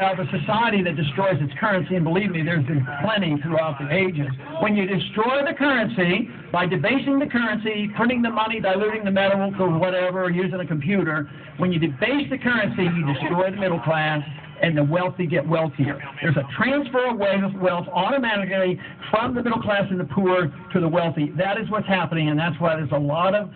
of a society that destroys its currency, and believe me, there's been plenty throughout the ages. When you destroy the currency by debasing the currency, printing the money, diluting the metal or whatever, or using a computer, when you debase the currency, you destroy the middle class, and the wealthy get wealthier. There's a transfer of wealth automatically from the middle class and the poor to the wealthy. That is what's happening, and that's why there's a lot of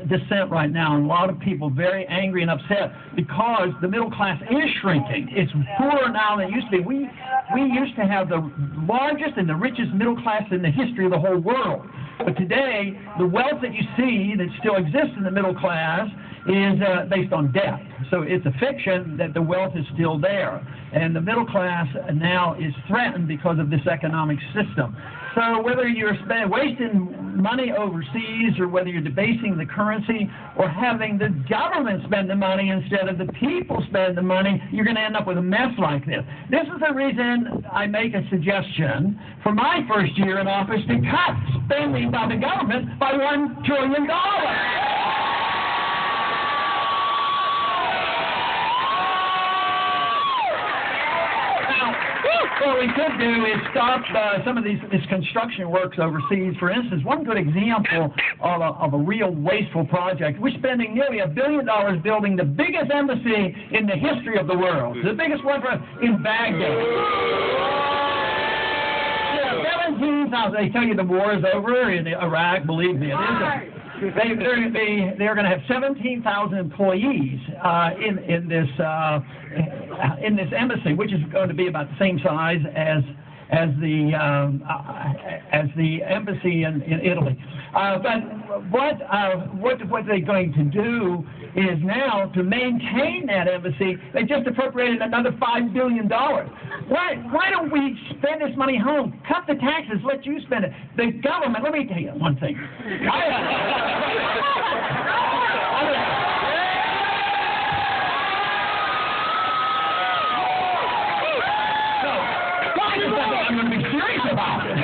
dissent right now, and a lot of people very angry and upset because the middle class is shrinking. It's poorer now than it used to be. We used to have the largest and the richest middle class in the history of the whole world. But today, the wealth that you see that still exists in the middle class is based on debt. So it's a fiction that the wealth is still there. And the middle class now is threatened because of this economic system. So whether you're wasting money overseas, or whether you're debasing the currency, or having the government spend the money instead of the people spend the money, you're going to end up with a mess like this. This is the reason I make a suggestion for my first year in office to cut spending by the government by $1 trillion. What we could do is stop some of these construction works overseas. For instance, one good example of a real wasteful project, we're spending nearly $1 billion building the biggest embassy in the history of the world, the biggest one in Baghdad. Yeah, 17,000. They tell you the war is over in Iraq. Believe me, it isn't. They're going to have 17,000 employees in this embassy, which is going to be about the same size as the embassy in Italy. But what they're going to do is now, to maintain that embassy, they just appropriated another $5 billion. Why don't we spend this money home? Cut the taxes, let you spend it. The government, let me tell you one thing. I'm going to be serious about it.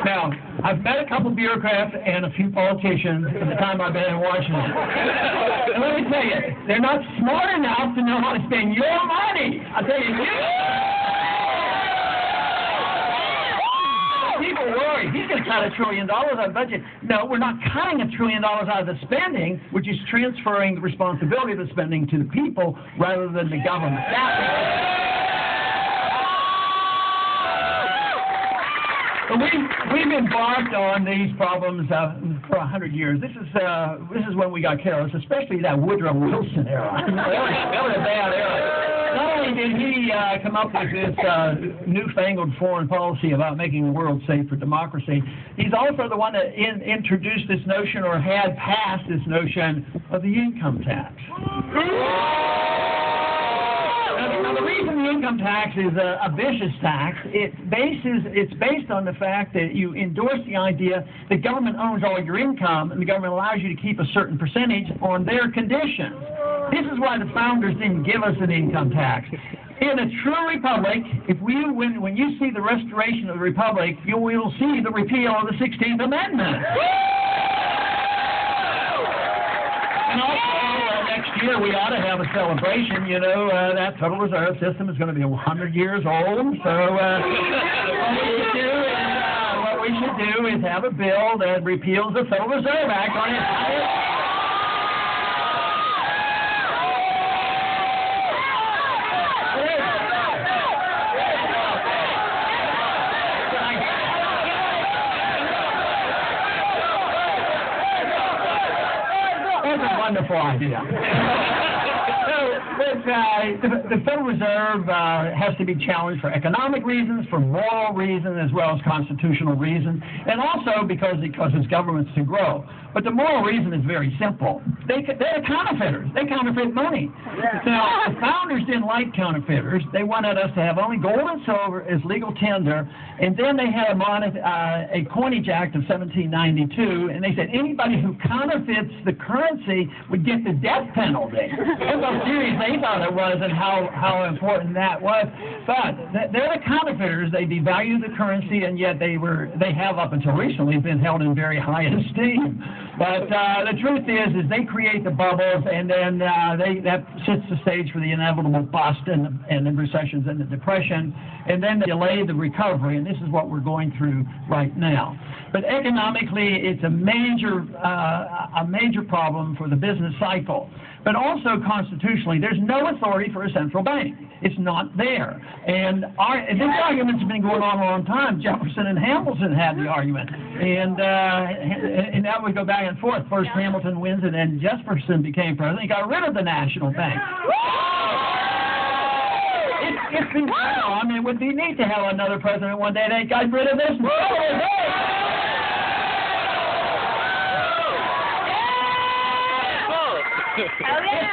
Now, I've met a couple of bureaucrats and a few politicians in the time I've been in Washington. And let me tell you, they're not smart enough to know how to spend your money. I'll tell you, people worry, he's going to cut $1 trillion out of the budget. No, we're not cutting $1 trillion out of the spending. We're just transferring the responsibility of the spending to the people rather than the government. We've embarked on these problems for 100 years. This is when we got careless, especially that Woodrow Wilson era. That was a bad era. Not only did he come up with this newfangled foreign policy about making the world safe for democracy, he's also the one that introduced this notion, or had passed this notion, of the income tax. Now, the reason the income tax is a vicious tax, it's based on the fact that you endorse the idea that government owns all your income, and the government allows you to keep a certain percentage on their conditions. This is why the founders didn't give us an income tax. In a true republic, when you see the restoration of the republic, you will see the repeal of the 16th Amendment. And also, next year we ought to have a celebration. You know, that Federal Reserve System is going to be 100 years old. So what we should do is have a bill that repeals the Federal Reserve Act on its. Wonderful idea. The Federal Reserve has to be challenged for economic reasons, for moral reasons, as well as constitutional reasons, and also because it causes governments to grow. But the moral reason is very simple. They're counterfeiters. They counterfeit money. Now, the founders didn't like counterfeiters. They wanted us to have only gold and silver as legal tender, and then they had a Coinage Act of 1792, and they said anybody who counterfeits the currency would get the death penalty. That's how serious they thought it was and how important that was. But they're the counterfeiters. They devalue the currency, and yet they have up until recently been held in very high esteem. But the truth is they create the bubbles, and then that sets the stage for the inevitable bust and the recessions and the depression, and then they delay the recovery, and this is what we're going through right now. But economically, it's a major problem for the business cycle. But also constitutionally, there's no authority for a central bank. It's not there. And this argument's been going on a long time. Jefferson and Hamilton had the argument. And that would go back and forth. First Hamilton wins, and then Jefferson became president. He got rid of the national bank. It's been, I mean, it would be neat to have another president one day that got rid of this. If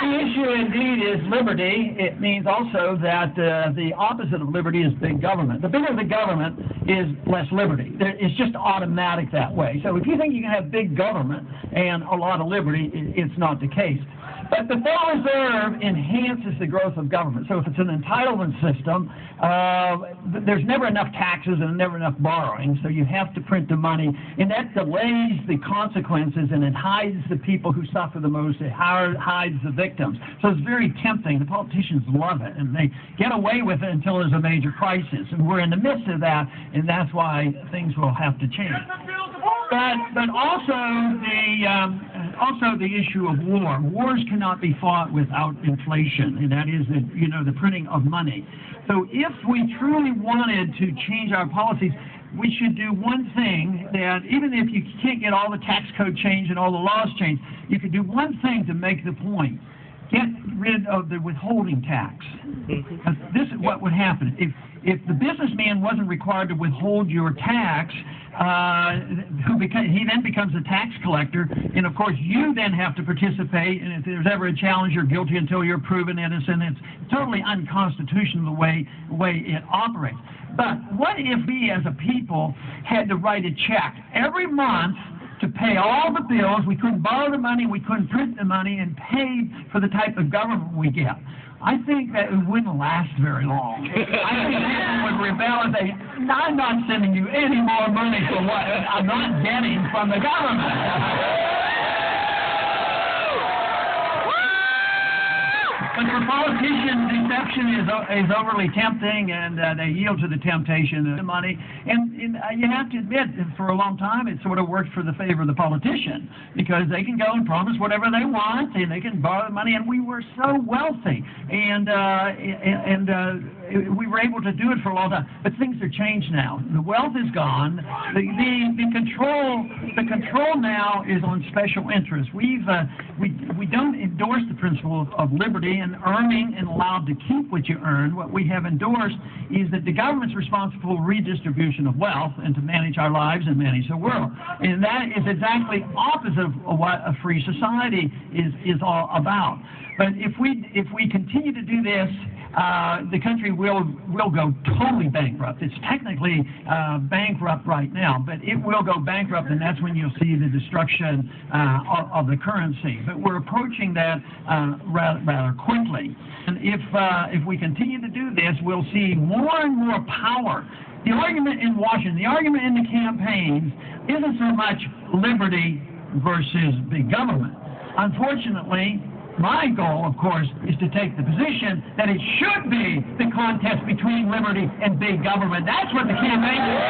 the issue indeed is liberty, it means also that the opposite of liberty is big government. The bigger the government is less liberty. It's just automatic that way. So if you think you can have big government and a lot of liberty, it's not the case. But the Federal Reserve enhances the growth of government. So if it's an entitlement system, there's never enough taxes and never enough borrowing, so you have to print the money, and that delays the consequences, and it hides the people who suffer the most. It hides the victims. So it's very tempting. The politicians love it, and they get away with it until there's a major crisis, and we're in the midst of that, and that's why things will have to change. But also the issue of war. Wars cannot be fought without inflation, and that is the printing of money. So if we truly wanted to change our policies, we should do one thing that, even if you can't get all the tax code changed and all the laws changed, you could do one thing to make the point. Get rid of the withholding tax. This is what would happen. If the businessman wasn't required to withhold your tax, he then becomes a tax collector, and of course you then have to participate, and if there's ever a challenge, you're guilty until you're proven innocent. It's totally unconstitutional the way it operates. But what if we as a people had to write a check every month to pay all the bills? We couldn't borrow the money, we couldn't print the money, and pay for the type of government we get. I think that it wouldn't last very long. I think people would rebel and say, I'm not sending you any more money for what I'm not getting from the government. But for politicians, deception is overly tempting, and they yield to the temptation of the money. And you have to admit, for a long time, it sort of worked for the favor of the politician, because they can go and promise whatever they want, and they can borrow the money, and we were so wealthy, and we were able to do it for a long time. But things are changed now. The wealth is gone. The control now is on special interests. We don't endorse the principle of liberty and earning and allowed to keep what you earn. What we have endorsed is that the government's responsible for redistribution of wealth and to manage our lives and manage the world. And that is exactly opposite of what a free society is all about. But if we continue to do this, the country will go totally bankrupt. It's technically bankrupt right now, but it will go bankrupt, and that's when you'll see the destruction of the currency. But we're approaching that rather quickly. And if we continue to do this, we'll see more and more power. The argument in Washington, the argument in the campaigns, isn't so much liberty versus big government. Unfortunately, my goal, of course, is to take the position that it should be the contest between liberty and big government. That's what the campaign is.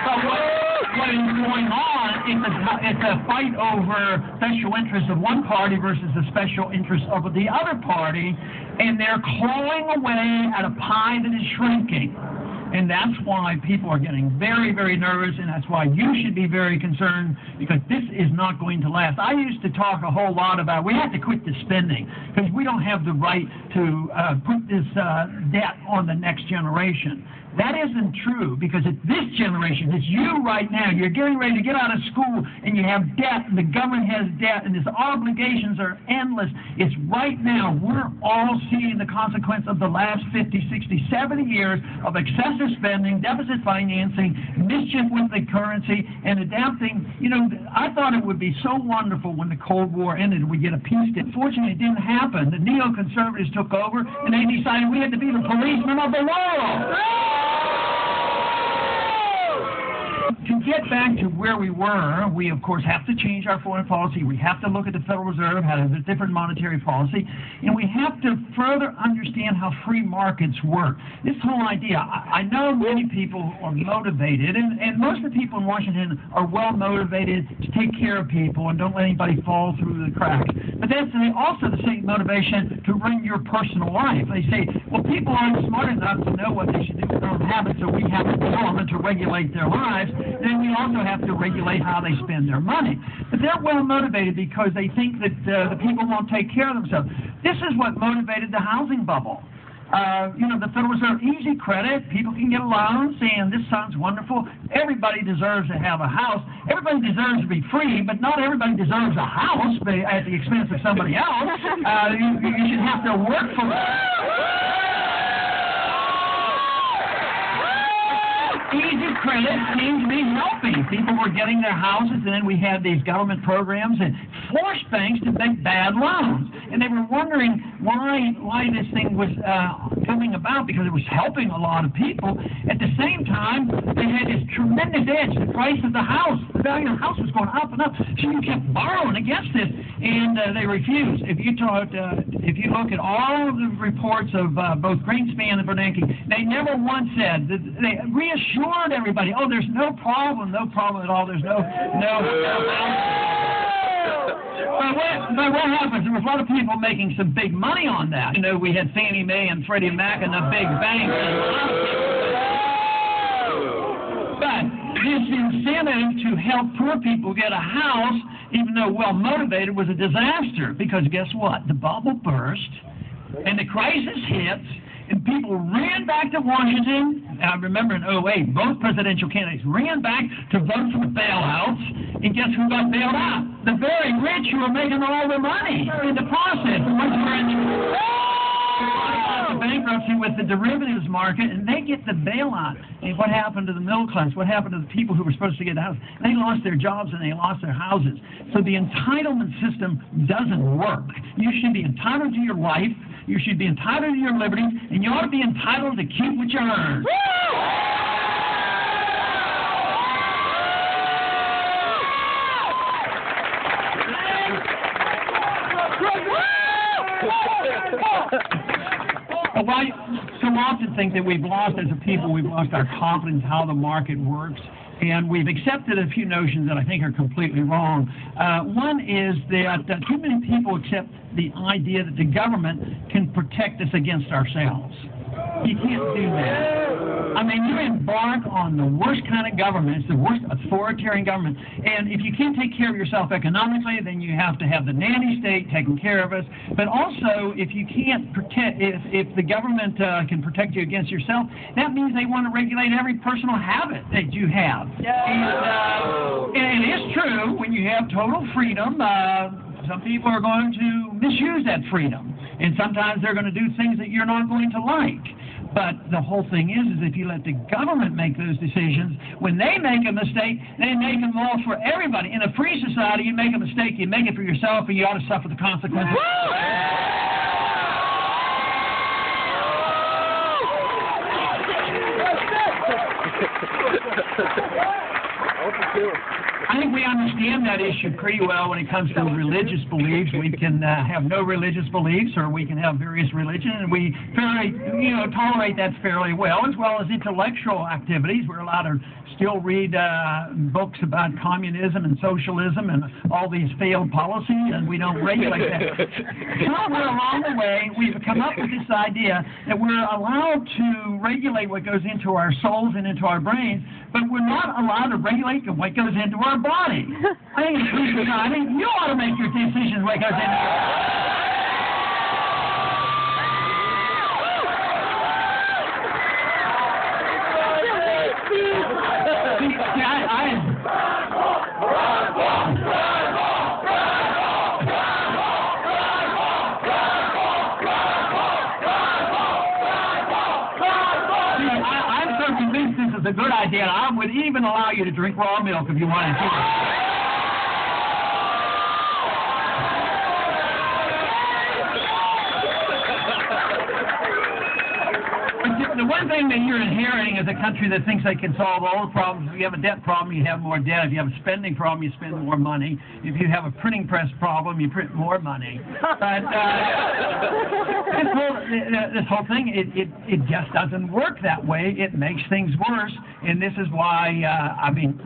But what is going on is a fight over special interests of one party versus the special interests of the other party, and they're clawing away at a pie that is shrinking. And that's why people are getting very, very nervous, and that's why you should be very concerned, because this is not going to last. I used to talk a whole lot about we have to quit the spending, because we don't have the right to put this debt on the next generation. That isn't true, because it's this generation, it's you right now. You're getting ready to get out of school, and you have debt, and the government has debt, and its obligations are endless. It's right now. We're all seeing the consequence of the last 50, 60, 70 years of excessive spending, deficit financing, mischief with the currency, and adapting. You know, I thought it would be so wonderful when the Cold War ended and we get a peace deal. Unfortunately, it didn't happen. The neoconservatives took over, and they decided we had to be the policemen of the world. to get back to where we were, we of course have to change our foreign policy. We have to look at the Federal Reserve, has a different monetary policy, and we have to further understand how free markets work. This whole idea, I know many people are motivated, and most of the people in Washington are well motivated to take care of people and don't let anybody fall through the cracks. But that's also the same motivation to run your personal life. They say, well, people aren't smart enough to know what they should do with their own habits, so we have to government to regulate their lives. Then we also have to regulate how they spend their money. But they're well motivated because they think that the people won't take care of themselves. This is what motivated the housing bubble. The Federal Reserve, easy credit, people can get loans, and this sounds wonderful. Everybody deserves to have a house. Everybody deserves to be free, but not everybody deserves a house at the expense of somebody else. You should have to work for it. Easy credit seems to be helping. People were getting their houses, and then we had these government programs that forced banks to make bad loans. And they were wondering why this thing was coming about, because it was helping a lot of people. At the same time, they had this tremendous edge. The price of the house, the value of the house was going up and up. So you kept borrowing against it, and they refused. If you look at all of the reports of both Greenspan and Bernanke, they never once said, they reassured everybody, oh, there's no problem at all. There's no But what happens? There was a lot of people making some big money on that. We had Fannie Mae and Freddie Mac and the big banks. But this incentive to help poor people get a house, even though well-motivated, was a disaster. Because guess what? The bubble burst, and the crisis hits, and people ran back to Washington. I remember in 2008, both presidential candidates ran back to vote for bailouts, and guess who got bailed out? The very rich who were making all the money in the process. The ones who were in the bankruptcy with the derivatives market, and they get the bailout. And what happened to the middle class? What happened to the people who were supposed to get the house? They lost their jobs and they lost their houses. So the entitlement system doesn't work. You should be entitled to your life. You should be entitled to your liberty, and you ought to be entitled to keep what you earn. Well, I so often think that we've lost, as a people, we've lost our confidence how the market works. And we've accepted a few notions that I think are completely wrong. One is that too many people accept the idea that the government can protect us against ourselves. You can't do that. I mean, you embark on the worst kind of government. It's the worst authoritarian government. And if you can't take care of yourself economically, then you have to have the nanny state taking care of us. But also, if you can't protect, if the government can protect you against yourself, that means they want to regulate every personal habit that you have. And it is true, when you have total freedom, some people are going to misuse that freedom. And sometimes they're going to do things that you're not going to like. But the whole thing is if you let the government make those decisions, when they make a mistake, they make them all for everybody. In a free society, you make a mistake, you make it for yourself, and you ought to suffer the consequences. I think we understand that issue pretty well when it comes to religious beliefs. We can have no religious beliefs, or we can have various religions, and we tolerate that fairly well as intellectual activities. We're allowed to still read books about communism and socialism and all these failed policies, and we don't regulate that. Somewhere along the way, we've come up with this idea that we're allowed to regulate what goes into our souls and into our brains, but we're not allowed to regulate what goes into our body. I think it's free society. You ought to make your decisions what goes into your body. A good idea. I would even allow you to drink raw milk if you wanted to. But the way one thing that you're inheriting is a country that thinks they can solve all the problems. If you have a debt problem, you have more debt. If you have a spending problem, you spend more money. If you have a printing press problem, you print more money. But this whole thing, it just doesn't work that way. It makes things worse, and this is why I mean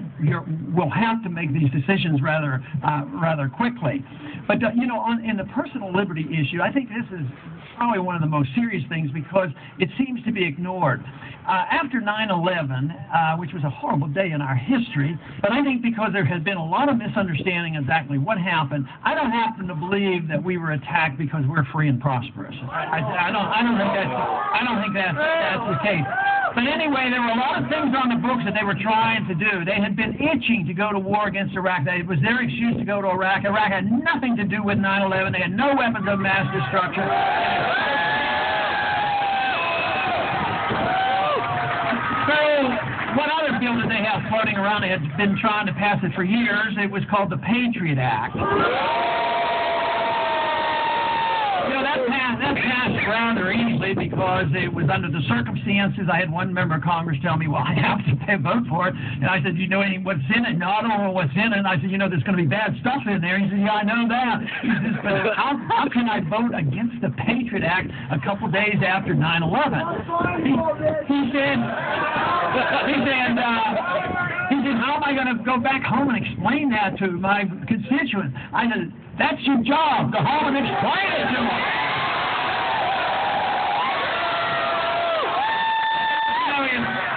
we'll have to make these decisions rather quickly. But you know, in the personal liberty issue, I think this is probably one of the most serious things because it seems to be ignored. After 9/11, which was a horrible day in our history, but I think because there has been a lot of misunderstanding exactly what happened, I don't happen to believe that we were attacked because we're free and prosperous. I don't think that's the case. But anyway, there were a lot of things on the books that they were trying to do. They had been itching to go to war against Iraq. It was their excuse to go to Iraq. Iraq had nothing to do with 9/11. They had no weapons of mass destruction. So, what other bill did they have floating around? They had been trying to pass it for years. It was called the Patriot Act. You know, that passed rather easily because it was under the circumstances. I had one member of Congress tell me, well, I have to vote for it. And I said, you know what's in it? No, I don't know what's in it. And I said, you know, there's going to be bad stuff in there. He said, yeah, I know that. He says, but how can I vote against the Patriot Act a couple days after 9/11? He said, how am I going to go back home and explain that to my constituents? I said, that's your job. Go home and explain it to them.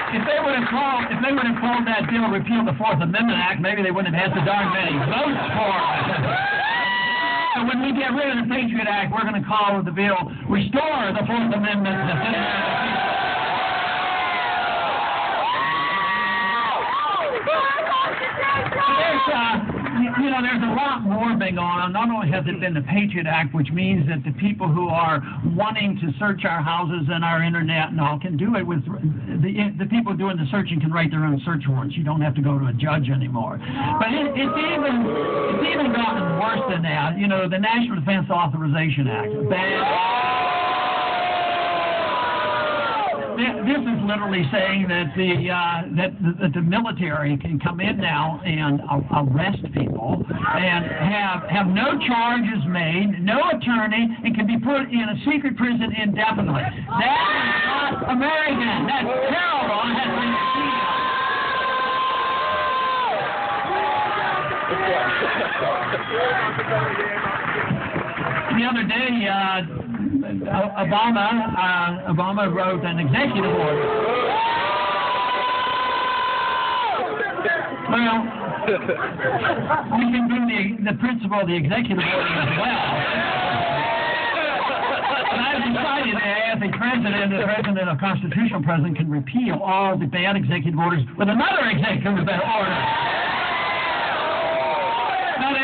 If they would have called that bill repeal the Fourth Amendment Act, maybe they wouldn't have had so darn many votes for it. So when we get rid of the Patriot Act, we're going to call the bill Restore the Fourth Amendment. There's a lot more being going on. Not only has it been the Patriot Act, which means that the people who are wanting to search our houses and our internet and all can do it with the people doing the searching can write their own search warrants. You don't have to go to a judge anymore. But it's even gotten worse than that. You know, the National Defense Authorization Act. This is literally saying that the military can come in now and arrest people and have no charges made, no attorney, and can be put in a secret prison indefinitely. That is not American. That's terrible. It has been the other day, Obama wrote an executive order. Well, we can do the principle of the executive order as well. And I've decided that as the president of constitutional president can repeal all the bad executive orders with another executive order. Now,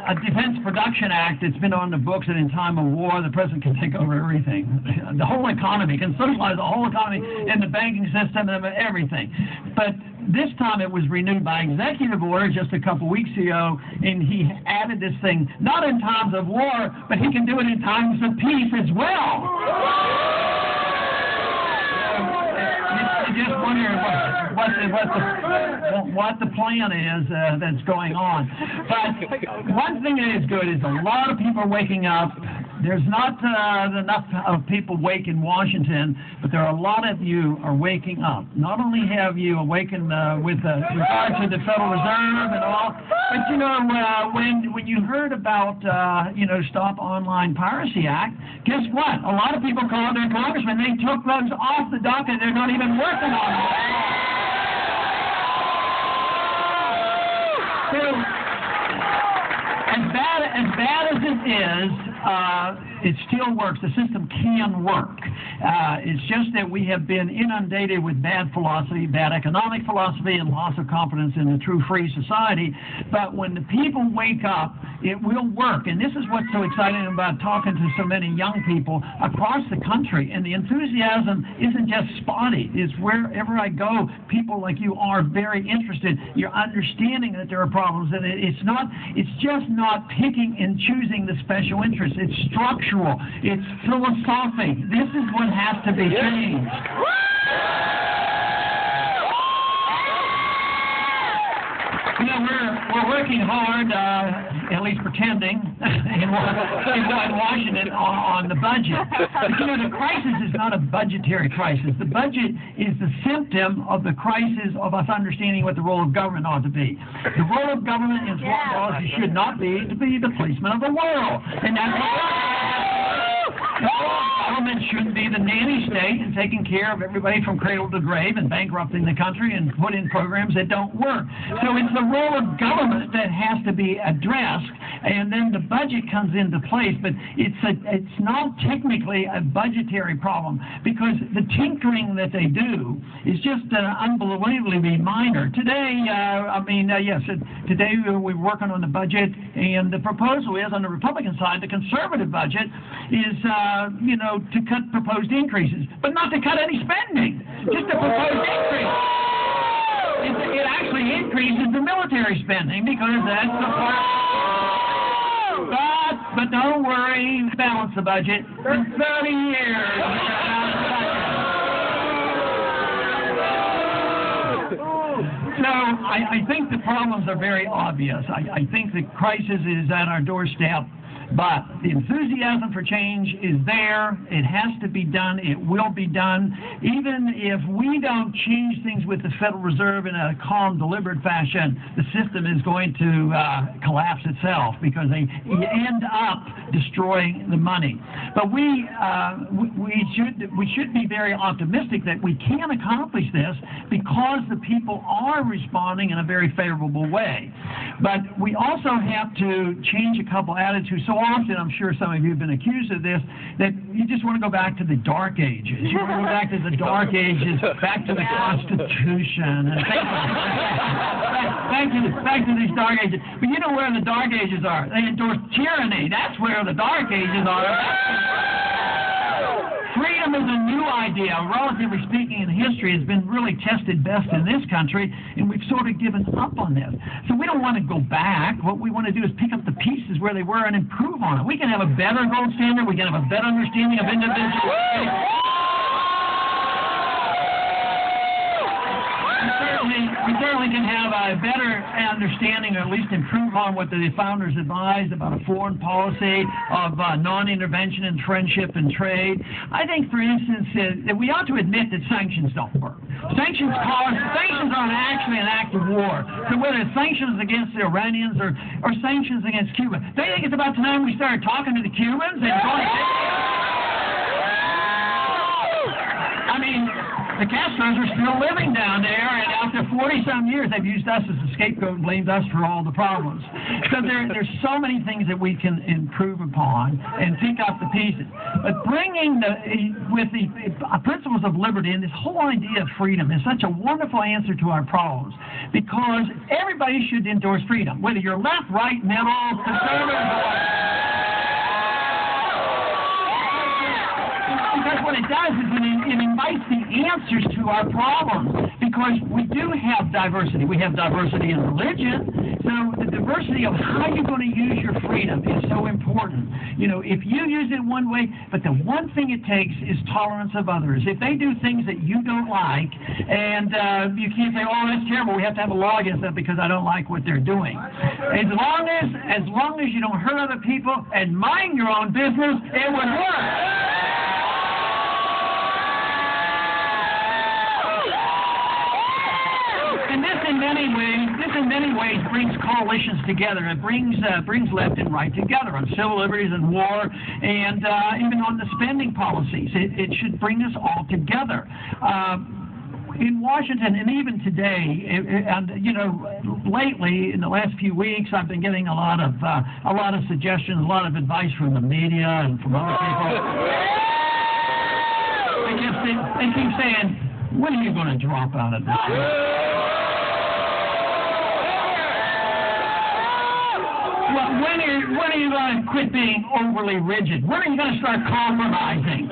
a Defense Production Act that's been on the books, and in time of war, the president can take over everything. The whole economy, can socialize the whole economy and the banking system and everything. But this time it was renewed by executive order just a couple weeks ago, and he added this thing, not in times of war, but he can do it in times of peace as well. Just wondering what the plan is that's going on. But one thing that is good is a lot of people are waking up. There's not enough of people awake in Washington, but there are a lot of you are waking up. Not only have you awakened with regard to the Federal Reserve and all, but you know when you heard about Stop Online Piracy Act, guess what? A lot of people called their congressmen. They took those off the docket. They're not even working on them. So, as bad as it is, it still works. The system can work. It's just that we have been inundated with bad philosophy, bad economic philosophy, and loss of confidence in the true free society. But when the people wake up it will work. And this is what's so exciting about talking to so many young people across the country. And the enthusiasm isn't just spotty. It's wherever I go, people like you are very interested. You're understanding that there are problems, and it's just not picking and choosing the special interests. It's structural. It's philosophic. This is what has to be changed. You know, we're working hard, at least pretending, in Washington on the budget. But, you know, the crisis is not a budgetary crisis. The budget is the symptom of the crisis of us understanding what the role of government ought to be. The role of government in foreign policy should not be to be the policeman of the world. And that's government shouldn't be the nanny state and taking care of everybody from cradle to grave and bankrupting the country and put in programs that don't work. So it's the role of government that has to be addressed, and then the budget comes into place. But it's not technically a budgetary problem, because the tinkering that they do is just unbelievably minor. Today, today we're working on the budget, and the proposal is on the Republican side, the conservative budget is, to cut proposed increases, but not to cut any spending, just a proposed increase. It actually increases the military spending because that's the part. But don't worry, balance the budget for 30 years. So I think the problems are very obvious. I think the crisis is at our doorstep. But the enthusiasm for change is there. It has to be done. It will be done. Even if we don't change things with the Federal Reserve in a calm, deliberate fashion, the system is going to collapse itself, because they end up destroying the money. But we should be very optimistic that we can accomplish this, because the people are responding in a very favorable way. But we also have to change a couple attitudes. So often, I'm sure some of you have been accused of this, that you just want to go back to the Dark Ages. You want to go back to the Dark Ages, back to the Constitution, and back to these Dark Ages. But you know where the Dark Ages are? They endorse tyranny. That's where the Dark Ages are. Freedom is a new idea. Relatively speaking, in history, has been really tested best in this country, and we've sort of given up on this. So we don't want to go back. What we want to do is pick up the pieces where they were and improve on it. We can have a better gold standard. We can have a better understanding of individual rights. We certainly can have a better understanding, or at least improve on what the founders advised about a foreign policy of non-intervention in friendship and trade. I think, for instance, that we ought to admit that sanctions don't work. Sanctions aren't actually an act of war. So whether it's sanctions against the Iranians or sanctions against Cuba, they think it's about time we started talking to the Cubans and going. I mean, the Castros are still living down there, and after 40-some years, they've used us as a scapegoat and blamed us for all the problems. So there's so many things that we can improve upon and pick up the pieces. But bringing with the principles of liberty and this whole idea of freedom is such a wonderful answer to our problems, because everybody should endorse freedom, whether you're left, right, middle, conservative, because what it does is it invites the answers to our problems, because we do have diversity. We have diversity in religion, so the diversity of how you're going to use your freedom is so important. You know, if you use it one way, but the one thing it takes is tolerance of others. If they do things that you don't like, and you can't say, oh, that's terrible, we have to have a law against that because I don't like what they're doing. As long as you don't hurt other people and mind your own business, it would work. And this in many ways brings coalitions together. It brings left and right together on civil liberties and war, and even on the spending policies. It should bring us all together. In Washington, and even today, and lately in the last few weeks, I've been getting a lot of suggestions, a lot of advice from the media and from other people. They keep saying, "When are you going to drop out of this?" Well, when are you going to quit being overly rigid? When are you going to start compromising?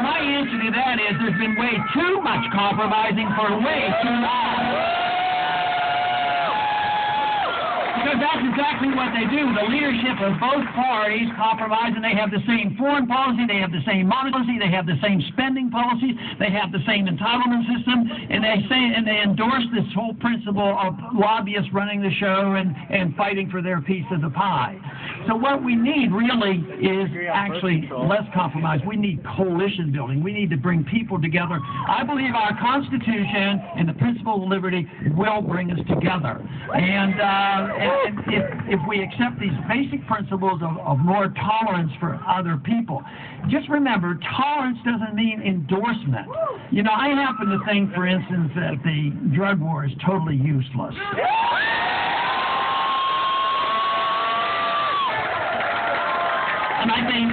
My answer to that is there's been way too much compromising for way too long. Because that's exactly what they do. The leadership of both parties compromise, and they have the same foreign policy, they have the same monetary policy, they have the same spending policies, they have the same entitlement system, and they endorse this whole principle of lobbyists running the show and fighting for their piece of the pie. So what we need really is actually less compromise. We need coalition building. We need to bring people together. I believe our Constitution and the principle of liberty will bring us together. And if we accept these basic principles of more tolerance for other people, just remember, tolerance doesn't mean endorsement. You know, I happen to think, for instance, that the drug war is totally useless. And I think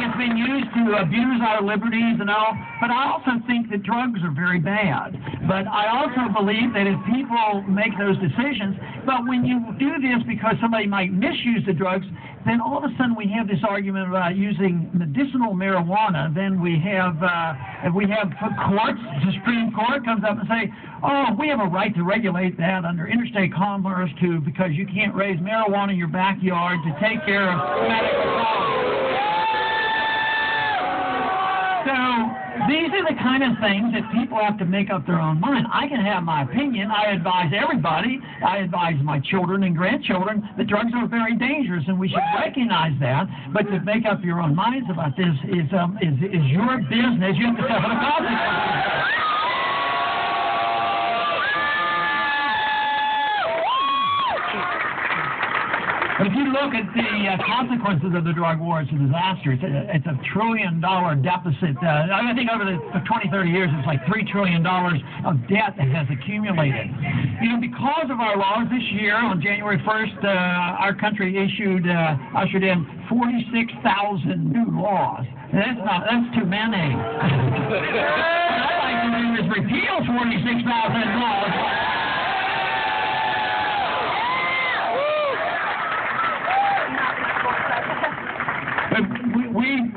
it's been used to abuse our liberties and all, but I also think that drugs are very bad. But I also believe that if people make those decisions, but when you do this because somebody might misuse the drugs, then all of a sudden we have this argument about using medicinal marijuana. Then we have courts, the Supreme Court comes up and say, oh, we have a right to regulate that under interstate commerce too, because you can't raise marijuana in your backyard to take care of medical problems. So these are the kind of things that people have to make up their own mind. I can have my opinion. I advise everybody. I advise my children and grandchildren that drugs are very dangerous, and we should recognize that. But to make up your own minds about this is your business. You have to suffer the consequences. But if you look at the consequences of the drug war, it's a disaster. It's a $1 trillion deficit. I think over the 20, 30 years, it's like $3 trillion of debt that has accumulated. You know, because of our laws this year, on January 1st, our country ushered in 46,000 new laws. That's too many. What I'd like to do is repeal 46,000 laws.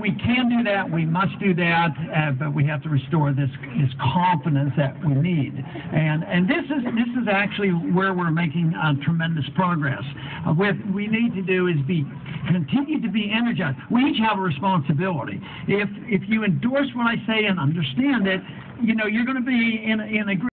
We can do that. We must do that, but we have to restore this confidence that we need. And this is actually where we're making tremendous progress. What we need to do is continue to be energized. We each have a responsibility. If you endorse what I say and understand it, you know, you're going to be in a